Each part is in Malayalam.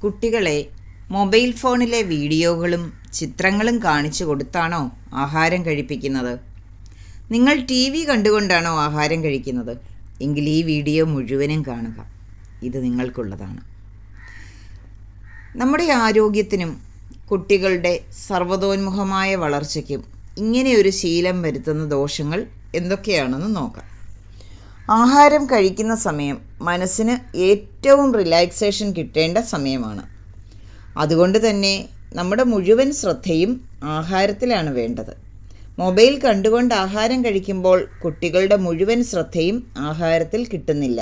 കുട്ടികളെ മൊബൈൽ ഫോണിലെ വീഡിയോകളും ചിത്രങ്ങളും കാണിച്ചു കൊടുത്താണോ ആഹാരം കഴിപ്പിക്കുന്നത്? നിങ്ങൾ TV കണ്ടുകൊണ്ടാണോ ആഹാരം കഴിക്കുന്നത്? എങ്കിൽ ഈ വീഡിയോ മുഴുവനും കാണുക. ഇത് നിങ്ങൾക്കുള്ളതാണ്. നമ്മുടെ ആരോഗ്യത്തിനും കുട്ടികളുടെ സർവ്വതോന്മുഖമായ വളർച്ചയ്ക്കും ഇങ്ങനെയൊരു ശീലം വരുത്തുന്ന ദോഷങ്ങൾ എന്തൊക്കെയാണെന്ന് നോക്കാം. ആഹാരം കഴിക്കുന്ന സമയം മനസ്സിന് ഏറ്റവും റിലാക്സേഷൻ കിട്ടേണ്ട സമയമാണ്. അതുകൊണ്ട് തന്നെ നമ്മുടെ മുഴുവൻ ശ്രദ്ധയും ആഹാരത്തിലാണ് വേണ്ടത്. മൊബൈൽ കണ്ടുകൊണ്ട് ആഹാരം കഴിക്കുമ്പോൾ കുട്ടികളുടെ മുഴുവൻ ശ്രദ്ധയും ആഹാരത്തിൽ കിട്ടുന്നില്ല.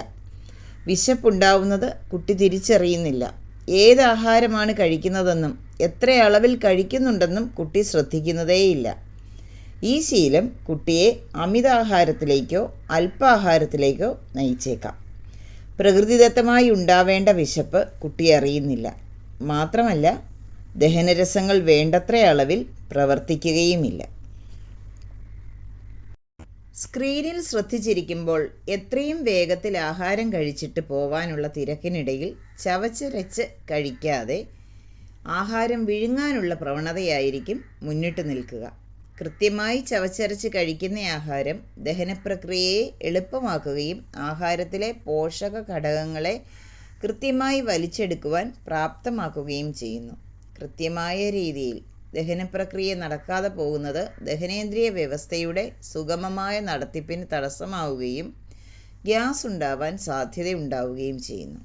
വിശപ്പുണ്ടാവുന്നത് കുട്ടി തിരിച്ചറിയുന്നില്ല. ഏത് ആഹാരമാണ് കഴിക്കുന്നതെന്നും എത്ര അളവിൽ കഴിക്കുന്നുണ്ടെന്നും കുട്ടി ശ്രദ്ധിക്കുന്നതേയില്ല. ഈ ശീലം കുട്ടിയെ അമിതാഹാരത്തിലേക്കോ അല്പാഹാരത്തിലേക്കോ നയിച്ചേക്കാം. പ്രകൃതിദത്തമായി ഉണ്ടാവേണ്ട വിശപ്പ് കുട്ടി അറിയുന്നില്ല. മാത്രമല്ല, ദഹനരസങ്ങൾ വേണ്ടത്ര അളവിൽ പ്രവർത്തിക്കുകയുമില്ല. സ്ക്രീനിൽ ശ്രദ്ധിച്ചിരിക്കുമ്പോൾ എത്രയും വേഗത്തിൽ ആഹാരം കഴിച്ചിട്ട് പോവാനുള്ള തിരക്കിനിടയിൽ ചവച്ചരച്ച് കഴിക്കാതെ ആഹാരം വിഴുങ്ങാനുള്ള പ്രവണതയായിരിക്കും മുന്നിട്ട് നിൽക്കുക. കൃത്യമായി ചവച്ചരച്ച് കഴിക്കുന്ന ആഹാരം ദഹനപ്രക്രിയയെ എളുപ്പമാക്കുകയും ആഹാരത്തിലെ പോഷക ഘടകങ്ങളെ കൃത്യമായി വലിച്ചെടുക്കുവാൻ പ്രാപ്തമാക്കുകയും ചെയ്യുന്നു. കൃത്യമായ രീതിയിൽ ദഹനപ്രക്രിയ നടക്കാതെ പോകുന്നത് ദഹനേന്ദ്രിയ വ്യവസ്ഥയുടെ സുഗമമായ നടത്തിപ്പിന് തടസ്സമാവുകയും ഗ്യാസ് ഉണ്ടാവാൻ സാധ്യതയുണ്ടാവുകയും ചെയ്യുന്നു.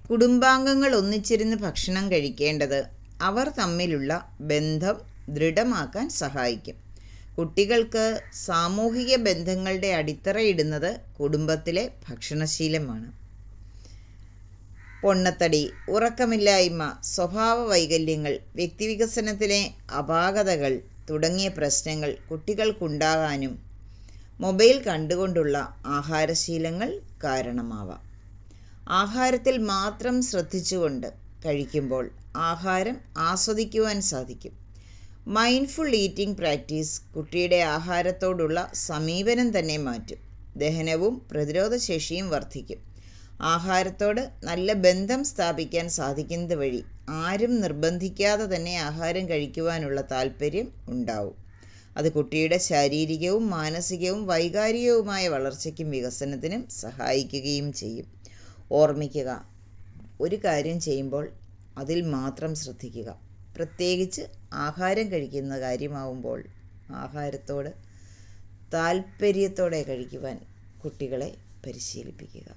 കുടുംബാംഗങ്ങൾ ഒന്നിച്ചിരുന്ന് ഭക്ഷണം കഴിക്കേണ്ടത് അവർ തമ്മിലുള്ള ബന്ധം ദൃഢമാക്കാൻ സഹായിക്കും. കുട്ടികൾക്ക് സാമൂഹിക ബന്ധങ്ങളുടെ അടിത്തറയിടുന്നത് കുടുംബത്തിലെ ഭക്ഷണശീലമാണ്. പൊണ്ണത്തടി, ഉറക്കമില്ലായ്മ, സ്വഭാവ വൈകല്യങ്ങൾ, വ്യക്തിവികസനത്തിലെ അപാകതകൾ തുടങ്ങിയ പ്രശ്നങ്ങൾ കുട്ടികൾക്കുണ്ടാകാനും മൊബൈൽ കണ്ടുകൊണ്ടുള്ള ആഹാരശീലങ്ങൾ കാരണമാവാം. ആഹാരത്തിൽ മാത്രം ശ്രദ്ധിച്ചുകൊണ്ട് കഴിക്കുമ്പോൾ ആഹാരം ആസ്വദിക്കുവാൻ സാധിക്കും. മൈൻഡ്ഫുൾ ഈറ്റിംഗ് പ്രാക്ടീസ് കുട്ടിയുടെ ആഹാരത്തോടുള്ള സമീപനം തന്നെ മാറ്റും. ദഹനവും പ്രതിരോധശേഷിയും വർദ്ധിക്കും. ആഹാരത്തോട് നല്ല ബന്ധം സ്ഥാപിക്കാൻ സാധിക്കുന്നത് വഴി ആരും നിർബന്ധിക്കാതെ തന്നെ ആഹാരം കഴിക്കുവാനുള്ള താല്പര്യം ഉണ്ടാവും. അത് കുട്ടിയുടെ ശാരീരികവും മാനസികവും വൈകാരികവുമായ വളർച്ചയ്ക്കും വികസനത്തിനും സഹായിക്കുകയും ചെയ്യും. ഓർമ്മിക്കുക, ഒരു കാര്യം ചെയ്യുമ്പോൾ അതിൽ മാത്രം ശ്രദ്ധിക്കുക. പ്രത്യേകിച്ച് ആഹാരം കഴിക്കുന്ന കാര്യമാവുമ്പോൾ ആഹാരത്തോട് താല്പര്യത്തോടെ കഴിക്കുവാൻ കുട്ടികളെ പരിശീലിപ്പിക്കുക.